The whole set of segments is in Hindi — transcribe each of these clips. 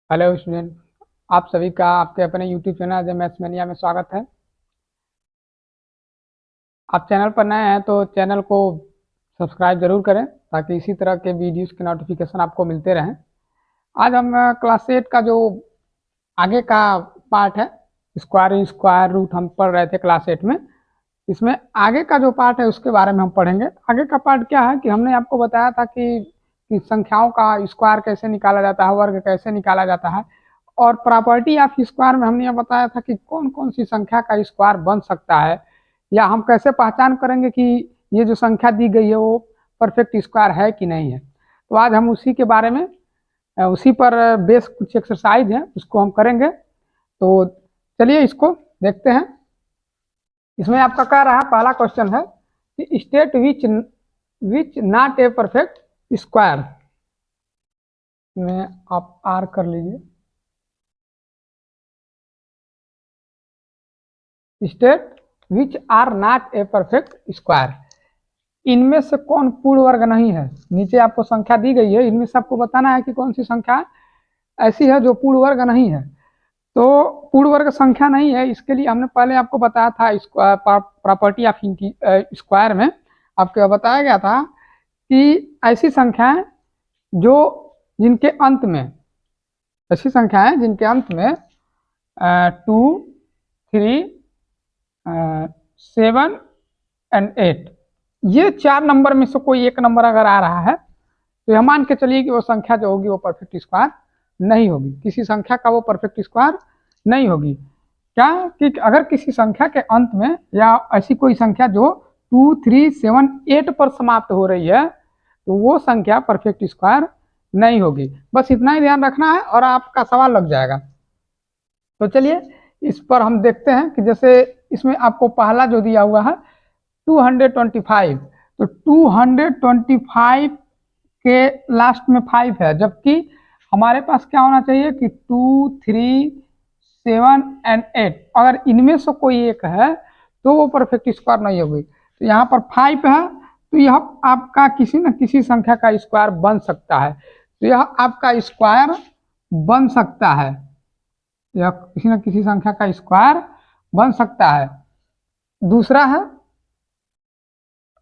Hello student. आप सभी का आपके अपने YouTube channel the maths mania में स्वागत है। आप चैनल पर नए हैं तो चैनल को सब्सक्राइब जरूर करें ताकि इसी तरह के वीडियोस के नोटिफिकेशन आपको मिलते रहें। आज हम क्लास 8 का जो आगे का पार्ट है, स्क्वायर रूट हम पढ़ रहे थे क्लास 8 में। इसमें आगे का जो पार्ट है उसके बारे में हम पढ़ेंगे। आगे का पार्ट क्या है कि हमने आपको बताया था कि संख्याओं का स्क्वायर कैसे निकाला जाता है, वर्ग कैसे निकाला जाता है, और प्रॉपर्टी ऑफ स्क्वायर में हमने ये बताया था कि कौन कौन सी संख्या का स्क्वायर बन सकता है, या हम कैसे पहचान करेंगे कि ये जो संख्या दी गई है वो परफेक्ट स्क्वायर है कि नहीं है। तो आज हम उसी के बारे में उसी पर बेस कुछ एक्सरसाइज है उसको हम करेंगे। तो चलिए इसको देखते हैं। इसमें आपका कह रहा है, पहला क्वेश्चन है कि state which not a perfect square में आप आर कर लीजिए। State which are not a perfect square, इनमें से कौन पूर्ण वर्ग नहीं है। नीचे आपको संख्या दी गई है, इनमें से आपको बताना है कि कौन सी संख्या ऐसी है जो पूर्ण वर्ग नहीं है। तो पूर्ण वर्ग संख्या नहीं है, इसके लिए हमने पहले आपको बताया था प्रॉपर्टी ऑफ स्क्वायर में आपको बताया गया था कि ऐसी संख्याएं जो जिनके अंत में ऐसी संख्याएं जिनके अंत में 2, 3, 7 और 8, ये 4 नंबर में से कोई एक नंबर अगर आ रहा है तो यह मान के चलिए कि वो संख्या जो होगी वो परफेक्ट स्क्वायर नहीं होगी। किसी संख्या का वो परफेक्ट स्क्वायर नहीं होगी। क्या कि अगर किसी संख्या के अंत में या ऐसी कोई संख्या जो 2, 3, 7, 8 पर समाप्त हो रही है तो वो संख्या परफेक्ट स्क्वायर नहीं होगी। बस इतना ही ध्यान रखना है और आपका सवाल लग जाएगा। तो चलिए इस पर हम देखते हैं कि जैसे इसमें आपको पहला जो दिया हुआ है 225, तो 225 के लास्ट में 5 है, जबकि हमारे पास क्या होना चाहिए कि 2, 3, 7 और 8, अगर इनमें से कोई एक है तो वो परफेक्ट स्क्वायर नहीं होगी। तो यहाँ पर 5 है तो यह आपका किसी न किसी संख्या का स्क्वायर बन सकता है। तो यह आपका स्क्वायर बन सकता है, यह किसी न किसी संख्या का स्क्वायर बन सकता है। दूसरा है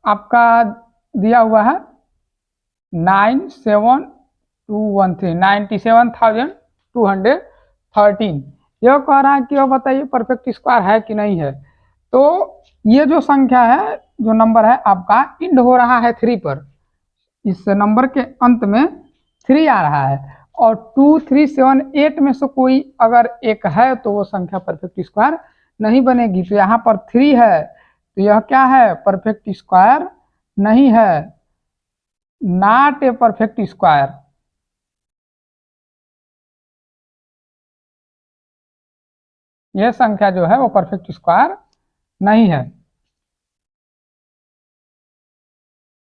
आपका दिया हुआ है 97,213, यह कह रहा है कि वह बताइए परफेक्ट स्क्वायर है कि नहीं है। तो ये जो संख्या है, जो नंबर है आपका इंड हो रहा है 3 पर, इस नंबर के अंत में 3 आ रहा है, और 2, 3, 7, 8 में से कोई अगर एक है तो वो संख्या परफेक्ट स्क्वायर नहीं बनेगी। तो यहाँ पर 3 है तो यह क्या है, परफेक्ट स्क्वायर नहीं है, नॉट ए परफेक्ट स्क्वायर। यह संख्या जो है वो परफेक्ट स्क्वायर नहीं है।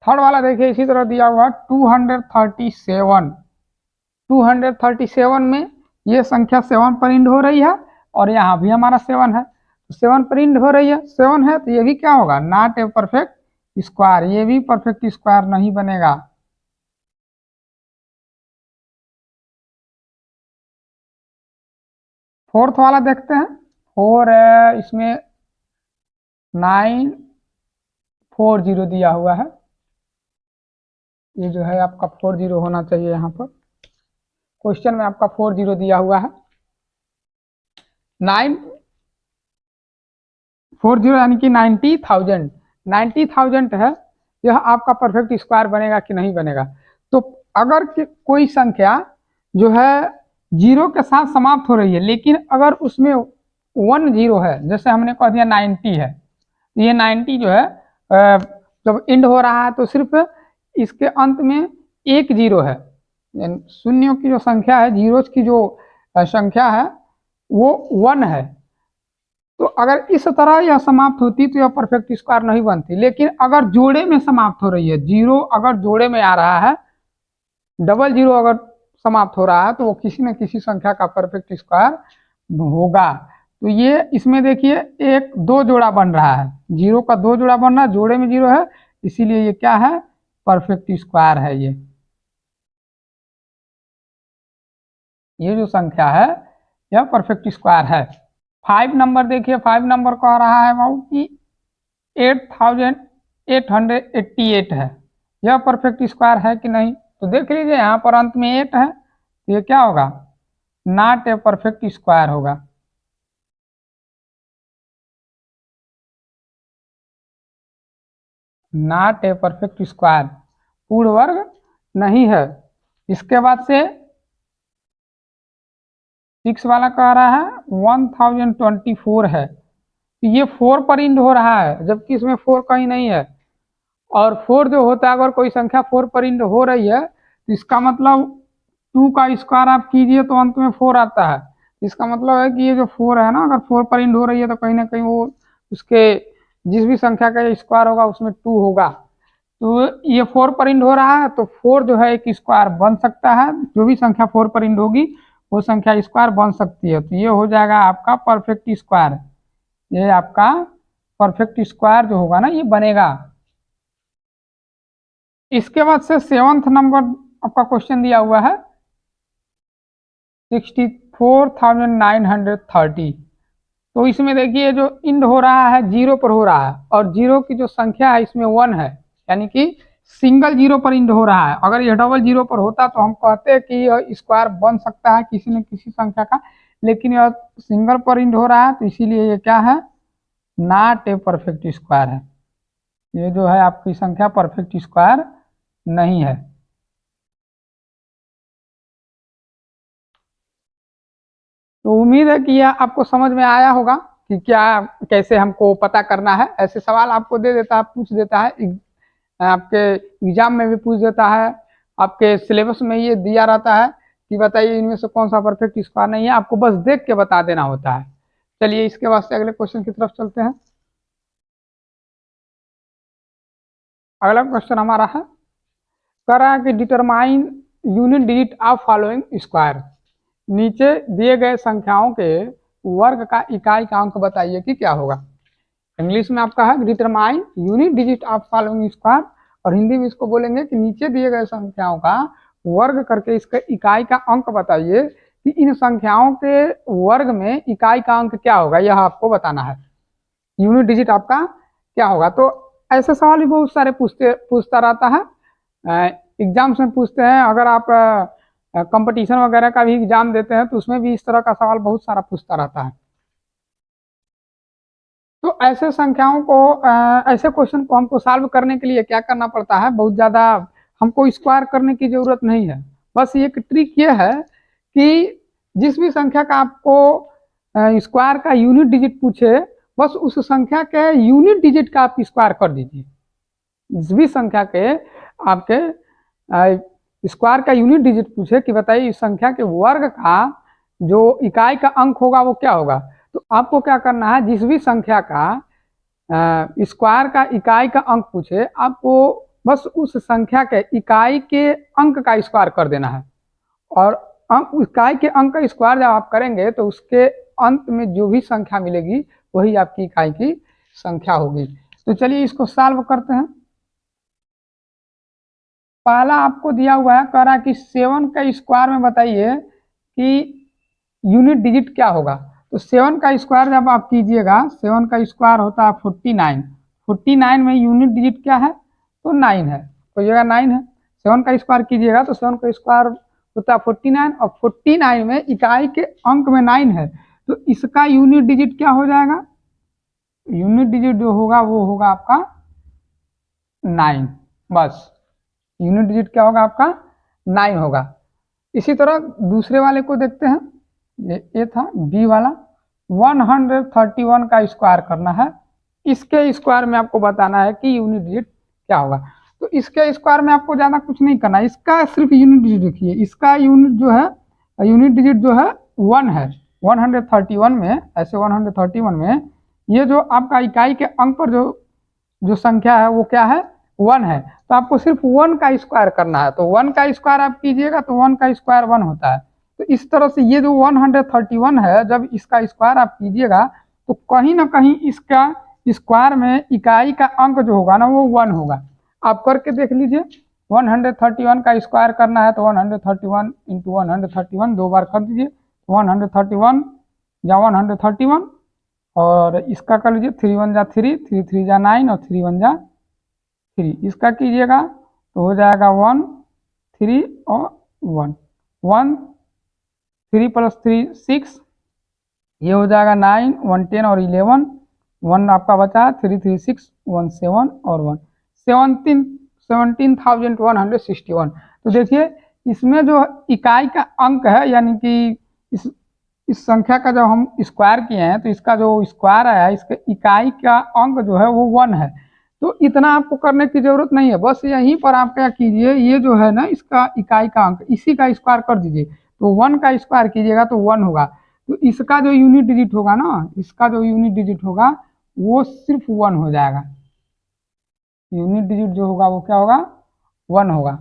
थर्ड वाला देखिए, इसी तरह दिया हुआ 237 में ये संख्या 7 पर इंड हो रही है, और यहाँ भी हमारा 7 है, तो 7 पर इंड हो रही है, 7 है तो ये भी क्या होगा, नॉट ए परफेक्ट स्क्वायर, ये भी परफेक्ट स्क्वायर नहीं बनेगा। फोर्थ वाला देखते हैं। 4 है, इसमें 940 दिया हुआ है, ये जो है आपका 40 होना चाहिए। यहाँ पर क्वेश्चन में आपका 40 दिया हुआ है, 940 यानी कि 90,000 है, यह आपका परफेक्ट स्क्वायर बनेगा कि नहीं बनेगा। तो अगर कोई संख्या जो है 0 के साथ समाप्त हो रही है, लेकिन अगर उसमें 1 0 है, जैसे हमने कह दिया 90 है, ये 90 जो है जब इंड हो रहा है तो सिर्फ इसके अंत में 1 0 है, शून्यों की जो संख्या है, जीरोज की जो संख्या है वो 1 है। तो अगर इस तरह यह समाप्त होती तो यह परफेक्ट स्क्वायर नहीं बनती। लेकिन अगर जोड़े में समाप्त हो रही है, 0 अगर जोड़े में आ रहा है, 00 अगर समाप्त हो रहा है, तो वो किसी न किसी संख्या का परफेक्ट स्क्वायर होगा। तो ये इसमें देखिए 1 2 जोड़ा बन रहा है, 0 का 2 जोड़ा बन रहा है, जोड़े में 0 है, इसीलिए ये क्या है, परफेक्ट स्क्वायर है ये। ये जो संख्या है यह परफेक्ट स्क्वायर है। 5 नंबर देखिए, 5 नंबर कह रहा है बाबू कि 8888 है, यह परफेक्ट स्क्वायर है कि नहीं? तो देख लीजिए यहाँ पर अंत में 8 है, तो ये क्या होगा? नॉट ए परफेक्ट स्क्वायर होगा। नॉट ए परफेक्ट स्क्वायर, पूर्ण वर्ग नहीं है। इसके बाद से 6 वाला कह रहा है 1024 है, तो ये 4 पर इंड हो रहा है, जबकि इसमें 4 कहीं नहीं है। और 4 जो होता है, अगर कोई संख्या 4 पर इंड हो रही है तो इसका मतलब 2 का स्क्वायर आप कीजिए तो अंत में 4 आता है। इसका मतलब है कि ये जो 4 है ना, अगर 4 पर इंड हो रही है तो कहीं ना कहीं वो उसके जिस भी संख्या का स्क्वायर होगा उसमें 2 होगा। तो ये 4 पर इंड हो रहा है, तो 4 जो है एक स्क्वायर बन सकता है। जो भी संख्या 4 पर इंड होगी वो संख्या स्क्वायर बन सकती है। तो ये हो जाएगा आपका परफेक्ट स्क्वायर। ये आपका परफेक्ट स्क्वायर जो होगा ना ये बनेगा। इसके बाद से 7th नंबर आपका क्वेश्चन दिया हुआ है 64,930। तो इसमें देखिए जो इंड हो रहा है 0 पर हो रहा है, और 0 की जो संख्या है इसमें 1 है, यानी कि सिंगल 0 पर इंड हो रहा है। अगर यह डबल 0 पर होता तो हम कहते हैं कि यह स्क्वायर बन सकता है किसी न किसी संख्या का, लेकिन यह सिंगल पर इंड हो रहा है, तो इसीलिए ये क्या है? नॉट ए परफेक्ट स्क्वायर है। ये जो है आपकी संख्या परफेक्ट स्क्वायर नहीं है। तो उम्मीद है कि यह आपको समझ में आया होगा कि क्या कैसे हमको पता करना है। ऐसे सवाल आपको दे देता है, पूछ देता है, आपके एग्जाम में भी पूछ देता है, आपके सिलेबस में ये दिया रहता है कि बताइए इनमें से कौन सा परफेक्ट स्क्वायर नहीं है, आपको बस देख के बता देना होता है। चलिए इसके बाद से अगले क्वेश्चन की तरफ चलते हैं। अगला क्वेश्चन हमारा है, कह रहा है कि determine unit digit of following square. नीचे दिए गए संख्याओं के वर्ग का इकाई का अंक बताइए कि क्या होगा। इंग्लिश में आपका है determine unit digit of following square, और हिंदी में इसको बोलेंगे कि नीचे दिए गए संख्याओं का वर्ग करके इसका इकाई का अंक बताइए कि इन संख्याओं के वर्ग में इकाई का अंक क्या होगा, यह आपको बताना है। यूनिट डिजिट आपका क्या होगा? तो ऐसे सवाल भी बहुत सारे पूछता रहता है, एग्जाम्स में पूछते हैं। अगर आप कंपटीशन वगैरह का भी एग्जाम देते हैं तो उसमें भी इस तरह का सवाल बहुत सारा पूछता रहता है। तो ऐसे संख्याओं को ऐसे क्वेश्चन को हमको सॉल्व करने के लिए क्या करना पड़ता है? बहुत ज़्यादा हमको स्क्वायर करने की ज़रूरत नहीं है। बस एक ट्रिक ये है कि जिस भी संख्या का आपको स्क्वायर का यूनिट डिजिट पूछे, बस उस संख्या के यूनिट डिजिट का आप स्क्वायर कर दीजिए। जिस भी संख्या के आपके स्क्वायर का यूनिट डिजिट पूछे कि बताइए इस संख्या के वर्ग का जो इकाई का अंक होगा वो क्या होगा, तो आपको क्या करना है, जिस भी संख्या का स्क्वायर का इकाई का अंक पूछे, आपको बस उस संख्या के इकाई के अंक का स्क्वायर कर देना है। और इकाई के अंक का स्क्वायर जब आप करेंगे तो उसके अंत में जो भी संख्या मिलेगी वही आपकी इकाई की संख्या होगी। तो चलिए इसको सॉल्व करते हैं। पहला आपको दिया हुआ है, कह रहा है कि 7 का स्क्वायर में बताइए कि यूनिट डिजिट क्या होगा। तो 7 का स्क्वायर जब आप कीजिएगा, 7 का स्क्वायर होता है 49। 49 में यूनिट डिजिट क्या है? तो 9 है, तो जगह 9 है। 7 का स्क्वायर कीजिएगा तो 7 का स्क्वायर होता है 49, और 49 में इकाई के अंक में 9 है, तो इसका यूनिट डिजिट क्या हो जाएगा? यूनिट डिजिट जो होगा वो होगा आपका 9। बस यूनिट डिजिट क्या होगा? आपका 9 होगा। इसी तरह दूसरे वाले को देखते हैं। ये था बी वाला, 131 का स्क्वायर करना है। इसके स्क्वायर में आपको बताना है कि यूनिट डिजिट क्या होगा। तो इसके स्क्वायर में आपको ज़्यादा कुछ नहीं करना, इसका सिर्फ यूनिट डिजिट लिखिए। इसका यूनिट जो है, यूनिट डिजिट जो है 1 है 131 में। ऐसे 131 में ये जो आपका इकाई के अंक पर जो संख्या है वो क्या है? 1 है। तो आपको सिर्फ 1 का स्क्वायर करना है। तो 1 का स्क्वायर आप कीजिएगा तो 1 का स्क्वायर 1 होता है। तो इस तरह से ये जो 131 है, जब इसका स्क्वायर आप कीजिएगा तो कहीं ना कहीं इसका स्क्वायर में इकाई का अंक जो होगा ना वो 1 होगा। आप करके देख लीजिए। 131 का स्क्वायर करना है तो 131 इंटू 131 दो बार कर दीजिए, 131 या 131, और इसका कर लीजिए 3 1 जा 3, 3 3 जा 9 और 3 1 जा 3, इसका कीजिएगा तो हो जाएगा 1 3 और 1 1 3 प्लस 3 6, ये हो जाएगा 9 1 10 और 11, 1 आपका बचा 3 3 6 1 7 और 1 17,161। तो देखिए इसमें जो इकाई का अंक है, यानी कि इस संख्या का जब हम स्क्वायर किए हैं तो इसका जो स्क्वायर आया है, इसके इकाई का अंक जो है वो 1 है। तो इतना आपको करने की जरूरत नहीं है, बस यहीं पर आप क्या कीजिए, ये जो है ना इसका इकाई का अंक, इसी का स्क्वायर कर दीजिए, तो 1 का स्क्वायर कीजिएगा तो 1 होगा। तो इसका जो यूनिट डिजिट होगा ना, इसका जो यूनिट डिजिट होगा वो सिर्फ 1 हो जाएगा। यूनिट डिजिट जो होगा वो क्या होगा, 1 होगा।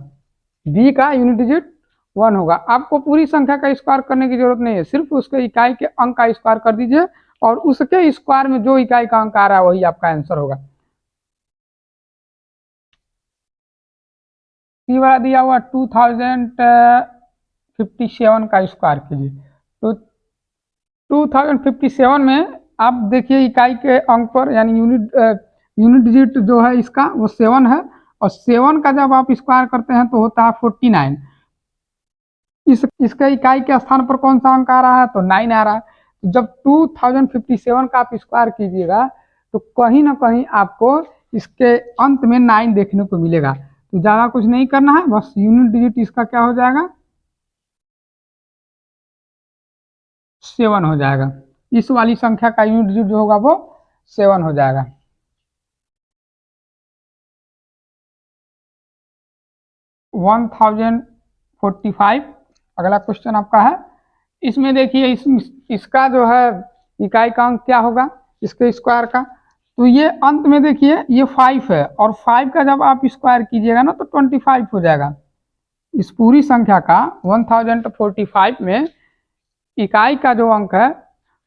बी का यूनिट डिजिट 1 होगा। आपको पूरी संख्या का स्क्वायर करने की जरूरत नहीं है, सिर्फ उसके इकाई के अंक का स्क्वायर कर दीजिए और उसके स्क्वायर में जो इकाई का अंक आ रहा है वही आपका आंसर होगा। सी वाला दिया हुआ 2057 का स्क्वायर कीजिए, तो 2057 में आप देखिए इकाई के अंक पर, यानी यूनिट डिजिट जो है इसका वो 7 है, और 7 का जब आप स्क्वायर करते हैं तो होता है 49। इसके इकाई के स्थान पर कौन सा अंक आ रहा है, तो 9 आ रहा है। तो जब 2057 का आप स्क्वायर कीजिएगा तो कहीं ना कहीं आपको इसके अंत में 9 देखने को मिलेगा। तो ज़्यादा कुछ नहीं करना है, बस यूनिट डिजिट इसका क्या हो जाएगा, 7 हो जाएगा। इस वाली संख्या का यूनिट डिजिट जो होगा वो 7 हो जाएगा। वन 1045 अगला क्वेश्चन आपका है। इसमें देखिए इसका जो है इकाई का अंक क्या होगा इसके स्क्वायर का, तो ये अंत में देखिए ये 5 है, और 5 का जब आप स्क्वायर कीजिएगा ना तो 25 हो जाएगा। इस पूरी संख्या का 1045 में इकाई का जो अंक है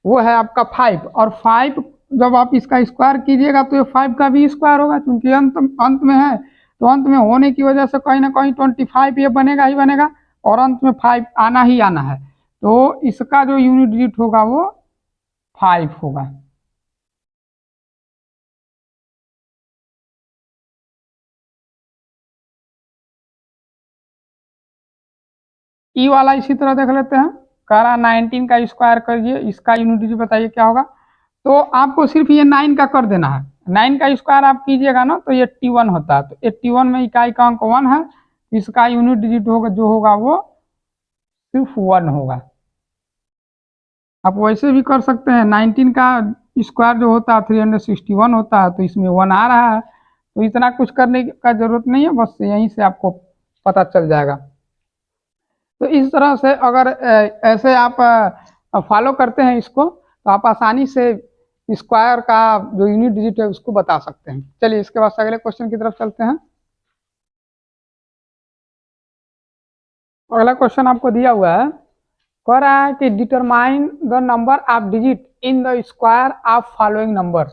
वो है आपका 5, और 5 जब आप इसका स्क्वायर कीजिएगा तो ये 5 का भी स्क्वायर होगा, क्योंकि अंत में है, तो अंत में होने की वजह से कहीं ना कहीं 25 ये बनेगा ही बनेगा, और अंत में 5 आना ही आना है। तो इसका जो यूनिट डिजिट होगा वो 5 होगा। ई वाला इसी तरह देख लेते हैं। कह रहा 19 का स्क्वायर करिए, इसका यूनिट डिजिट बताइए क्या होगा। तो आपको सिर्फ ये 9 का कर देना है, 9 का स्क्वायर आप कीजिएगा ना तो 81 होता है। तो 81 में इकाई का अंक 1 है, इसका यूनिट डिजिट होगा जो होगा वो सिर्फ 1 होगा। आप वैसे भी कर सकते हैं, 19 का स्क्वायर जो होता है 361 होता है, तो इसमें 1 आ रहा है, तो इतना कुछ करने का जरूरत नहीं है, बस यहीं से आपको पता चल जाएगा। तो इस तरह से अगर ऐसे आप फॉलो करते हैं इसको, तो आप आसानी से स्क्वायर का जो यूनिट डिजिट है उसको बता सकते हैं। चलिए इसके बाद अगले क्वेश्चन की तरफ चलते हैं। अगला क्वेश्चन आपको दिया हुआ है, कह रहा है कि determine the number of digit in the square of following number.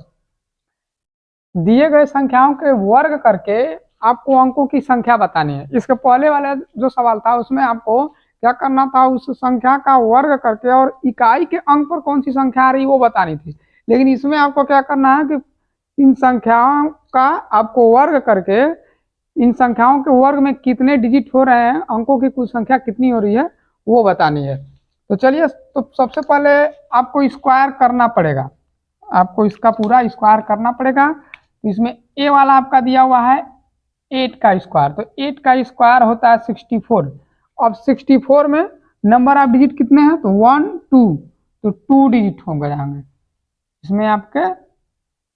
दिए गए संख्याओं के वर्ग करके आपको अंकों की संख्या बतानी है। इसके पहले वाला जो सवाल था उसमें आपको क्या करना था, उस संख्या का वर्ग करके और इकाई के अंक पर कौन सी संख्या आ रही वो बतानी थी। लेकिन इसमें आपको क्या करना है कि इन संख्याओं का आपको वर्ग करके इन संख्याओं के वर्ग में कितने डिजिट हो रहे हैं, अंकों की कुल संख्या कितनी हो रही है वो बतानी है। तो चलिए, तो सबसे पहले आपको स्क्वायर करना पड़ेगा, आपको इसका पूरा स्क्वायर करना पड़ेगा। तो इसमें ए वाला आपका दिया हुआ है 8 का स्क्वायर, तो 8 का स्क्वायर होता है 64। अब 64 में नंबर ऑफ डिजिट कितने हैं, तो 1 2, तो 2 डिजिट होंगे जाएंगे इसमें। आपके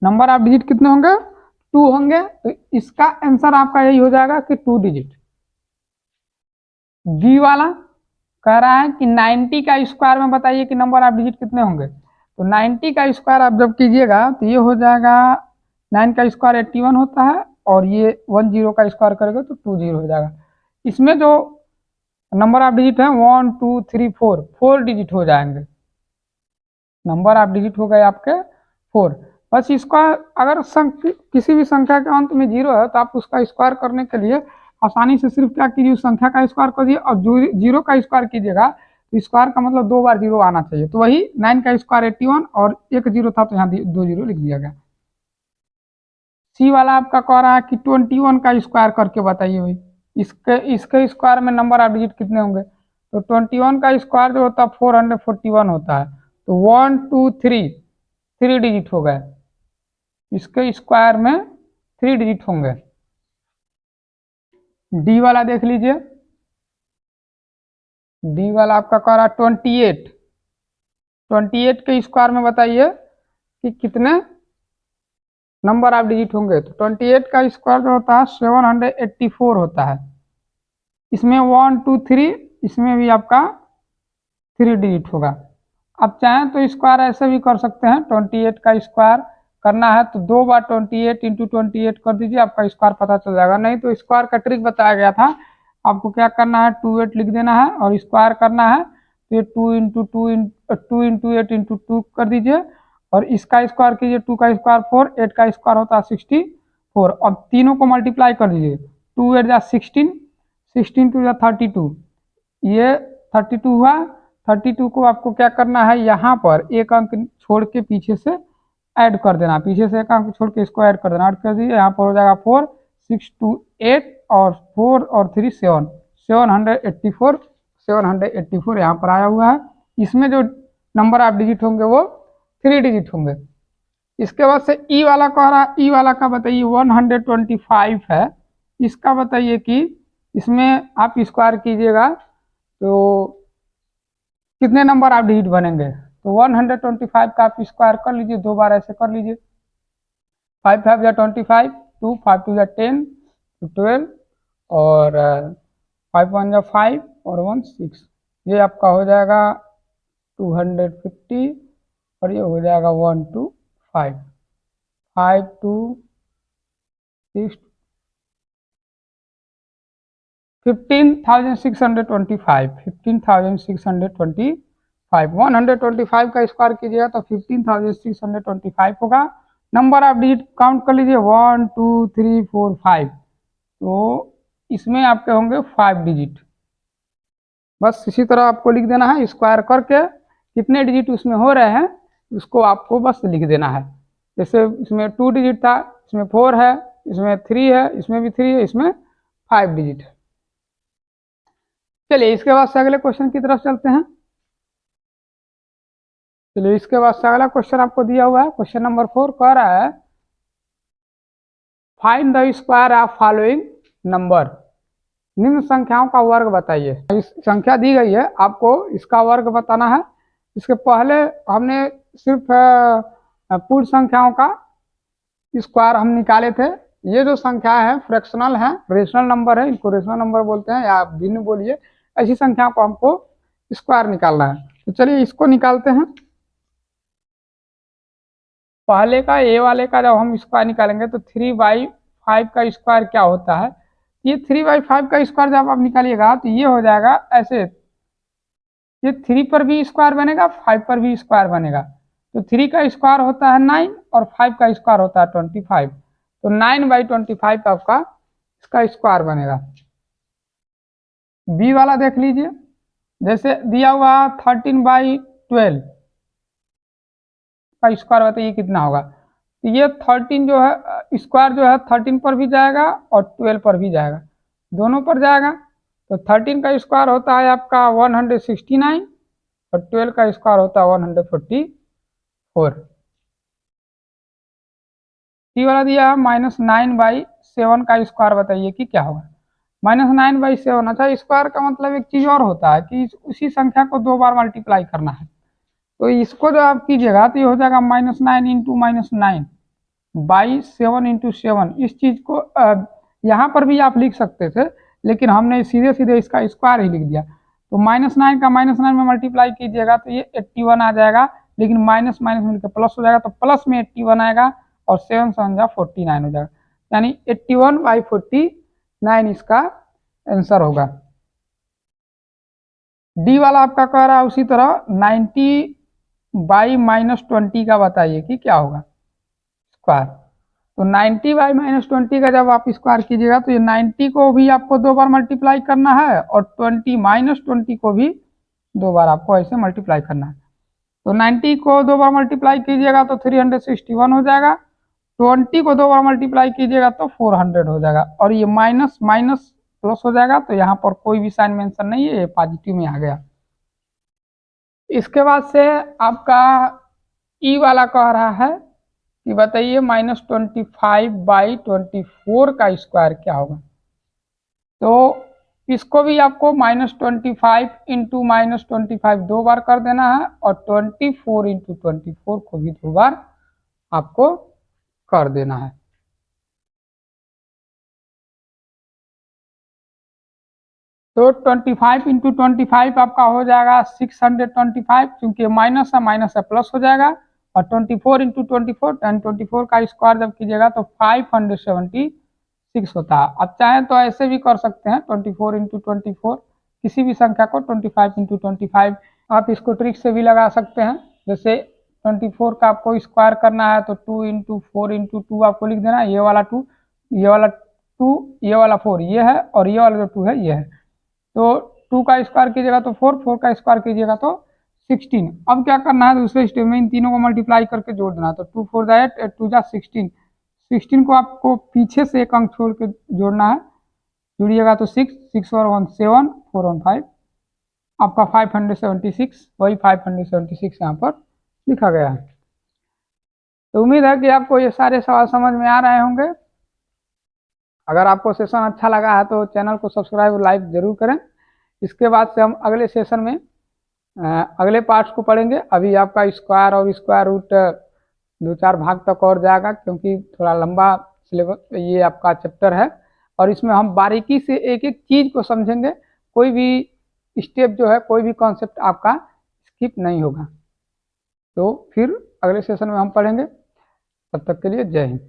नंबर ऑफ डिजिट कितने होंगे, 2 होंगे, तो इसका आंसर आपका यही हो जाएगा कि 2 डिजिट। बी वाला कह रहा है कि 90 का स्क्वायर में बताइए कि नंबर ऑफ डिजिट कितने होंगे। तो 90 का स्क्वायर आप जब कीजिएगा तो ये हो जाएगा, 9 का स्क्वायर 81 होता है, और ये 10 का स्क्वायर करेगा तो 20 हो जाएगा। इसमें जो नंबर ऑफ डिजिट है 1 2 3 4 डिजिट हो जाएंगे। नंबर ऑफ डिजिट हो गए आपके 4। बस इसका अगर किसी भी संख्या के अंत में 0 है तो आप उसका स्क्वायर करने के लिए आसानी से सिर्फ क्या कीजिए, उस संख्या का स्क्वायर कर दिए और जीरो का स्क्वायर कीजिएगा तो स्क्वायर का मतलब 2 बार जीरो आना चाहिए। तो वही 9 का स्क्वायर 81 और एक जीरो था तो यहाँ 2 जीरो लिख दिया गया। सी वाला आपका कह रहा है कि 21 का स्क्वायर करके बताइए भाई, इसके स्क्वायर में नंबर ऑफ डिजिट कितने होंगे। तो 21 का स्क्वायर जो होता है 441 होता है। तो 1 2 3 डिजिट हो गए, इसके स्क्वायर में 3 डिजिट होंगे। डी वाला देख लीजिए, डी वाला आपका कह रहा 28 के स्क्वायर में बताइए कि कितने नंबर ऑफ डिजिट होंगे। तो 28 का स्क्वायर जो होता है 784 होता है। इसमें 1 2 3, इसमें भी आपका 3 डिजिट होगा। आप चाहें तो स्क्वायर ऐसे भी कर सकते हैं, 28 का स्क्वायर करना है तो 2 बार 28 इंटू 28 कर दीजिए, आपका स्क्वायर पता चल जाएगा। नहीं तो स्क्वायर का ट्रिक बताया गया था, आपको क्या करना है 28 लिख देना है और स्क्वायर करना है तो ये 2 इंटू 8 इंटू 2 कर दीजिए और इसका स्क्वायर कीजिए, 2 का स्क्वायर 4, 8 का स्क्वायर होता है 64। अब तीनों को मल्टीप्लाई कर दीजिए, 2 8 जा 16, 16 2 जा 32, ये 32 हुआ। 32 को आपको क्या करना है, यहाँ पर एक अंक छोड़ के पीछे से ऐड कर देना, पीछे से एक अंक छोड़ के इसको ऐड कर देना, ऐड कर दीजिए। यहाँ पर हो जाएगा 4 6 2 8 और 4 और 3 7, 784 यहाँ पर आया हुआ है। इसमें जो नंबर ऑफ डिजिट होंगे वो 3 डिजिट होंगे। इसके बाद से ई वाला कह रहा, ई वाला का बताइए 125 है। इसका बताइए कि इसमें आप स्क्वायर कीजिएगा तो कितने नंबर ऑफ डिजिट बनेंगे। तो 125 का आप स्क्वायर कर लीजिए, 2 बार ऐसे कर लीजिए। 5 5 जा 25, 2 5 2 जा 10 12 और 5 1 जा 5 और 1 6, ये आपका हो जाएगा 250 और ये हो जाएगा 1 2 5 5 2 6 15,625 15,625 125 का स्क्वायर कीजिएगा तो 15,625 होगा। नंबर ऑफ डिजिट काउंट कर लीजिए 1 2 3 4 5, तो इसमें आपके होंगे 5 डिजिट। बस इसी तरह आपको लिख देना है, स्क्वायर करके कितने डिजिट उसमें हो रहे हैं उसको आपको बस लिख देना है। जैसे इसमें 2 डिजिट था, इसमें 4 है, इसमें 3 है, इसमें भी 3 है, इसमें 5 डिजिट है। चलिए इसके बाद से अगले क्वेश्चन की तरफ चलते हैं। चलिए इसके बाद से अगला क्वेश्चन आपको दिया हुआ है, क्वेश्चन नंबर 4 कह रहा है find the square of following number, निम्न संख्याओं का वर्ग बताइए। इस संख्या दी गई है, आपको इसका वर्ग बताना है। इसके पहले हमने सिर्फ पूर्ण संख्याओं का स्क्वायर हम निकाले थे। ये जो संख्या है फ्रैक्शनल है, रेशनल नंबर है, इनको रेशनल नंबर बोलते हैं या भिन्न बोलिए, ऐसी संख्या को हमको स्क्वायर निकालना है। तो चलिए इसको निकालते हैं। पहले का ए वाले का जब हम स्क्वायर निकालेंगे तो 3/5 का स्क्वायर क्या होता है, ये 3/5 का स्क्वायर जब आप निकालिएगा तो ये हो जाएगा ऐसे, ये 3 पर भी स्क्वायर बनेगा, 5 पर भी स्क्वायर बनेगा। तो 3 का स्क्वायर होता है 9 और 5 का स्क्वायर होता है 25, तो 9/25 आपका इसका स्क्वायर बनेगा। बी वाला देख लीजिए, जैसे दिया हुआ 13/12 का स्क्वायर बताइए कितना होगा। तो ये 13 जो है स्क्वायर जो है 13 पर भी जाएगा और 12 पर भी जाएगा, दोनों पर जाएगा। तो 13 का स्क्वायर होता है आपका 169 और 12 का स्क्वायर होता है 144। सी वाला दिया है -9/7 का स्क्वायर बताइए कि क्या होगा। -9/7, अच्छा स्क्वायर का मतलब एक चीज और होता है कि उसी संख्या को 2 बार मल्टीप्लाई करना है। तो इसको जो आप कीजिएगा तो ये हो जाएगा -9 इंटू -9/7 इंटू 7। इस चीज को यहाँ पर भी आप लिख सकते थे, लेकिन हमने सीधे सीधे इसका स्क्वायर ही लिख दिया। तो -9 का -9 में मल्टीप्लाई कीजिएगा तो ये 81 आ जाएगा, लेकिन माइनस माइनस मिलकर प्लस हो जाएगा, तो प्लस में 81 आएगा और 7 7 जा 49 हो जाएगा, यानी 81/49 इसका आंसर होगा। डी वाला आपका कह रहा है उसी तरह 90/-20 का बताइए कि क्या होगा स्क्वायर। तो 90 बाई -20 का जब आप स्क्वायर कीजिएगा तो ये 90 को भी आपको 2 बार मल्टीप्लाई करना है और 20 -20 को भी 2 बार आपको ऐसे मल्टीप्लाई करना है। तो 90 को 2 बार मल्टीप्लाई कीजिएगा तो 361 हो जाएगा, 20 को 2 बार मल्टीप्लाई कीजिएगा तो 400 हो जाएगा, और ये माइनस माइनस प्लस हो जाएगा, तो यहाँ पर कोई भी साइन मेंशन नहीं है, ये पॉजिटिव में आ गया। इसके बाद से आपका ई वाला कह रहा है कि बताइए -25/24 का स्क्वायर क्या होगा। तो इसको भी आपको -25 इंटू -25 2 बार कर देना है, और 24 इंटू 24 को भी 2 बार आपको कर देना है। तो 25 इंटू 25 आपका हो जाएगा 625, क्योंकि माइनस है प्लस हो जाएगा, और 24 इंटू 24 24 का स्क्वायर जब कीजिएगा तो 576 होता है। अब चाहें तो ऐसे भी कर सकते हैं, 24 इंटू 24 किसी भी संख्या को 25 इंटू 25 आप इसको ट्रिक से भी लगा सकते हैं। जैसे 24 का आपको स्क्वायर करना है तो 2 इंटू 4 इंटू 2 आपको लिख देना, ये वाला 2, ये वाला 2, ये वाला 4 ये है, और ये वाला जो 2 है ये है। तो 2 का स्क्वायर कीजिएगा तो 4, 4 का स्क्वायर कीजिएगा तो 16। अब क्या करना है, दूसरे स्टेप में इन तीनों को मल्टीप्लाई करके जोड़ देना। तो 2 4 जा 8, 8 2 जा 16, 16 को आपको पीछे से एक अंक छोड़ के जोड़ना है। जुड़िएगा तो 6, 6 और 1 7, 4 और 5 आपका 576, वही 576 यहाँ पर लिखा गया है। तो उम्मीद है कि आपको ये सारे सवाल समझ में आ रहे होंगे। अगर आपको सेशन अच्छा लगा है तो चैनल को सब्सक्राइब और लाइक जरूर करें। इसके बाद से हम अगले सेशन में अगले पार्ट्स को पढ़ेंगे। अभी आपका स्क्वायर और स्क्वायर रूट 2-4 भाग तक और जाएगा, क्योंकि थोड़ा लंबा सिलेबस ये आपका चैप्टर है, और इसमें हम बारीकी से एक एक चीज़ को समझेंगे। कोई भी स्टेप जो है, कोई भी कॉन्सेप्ट आपका स्किप नहीं होगा। तो फिर अगले सेशन में हम पढ़ेंगे। तब तक के लिए जय हिंद।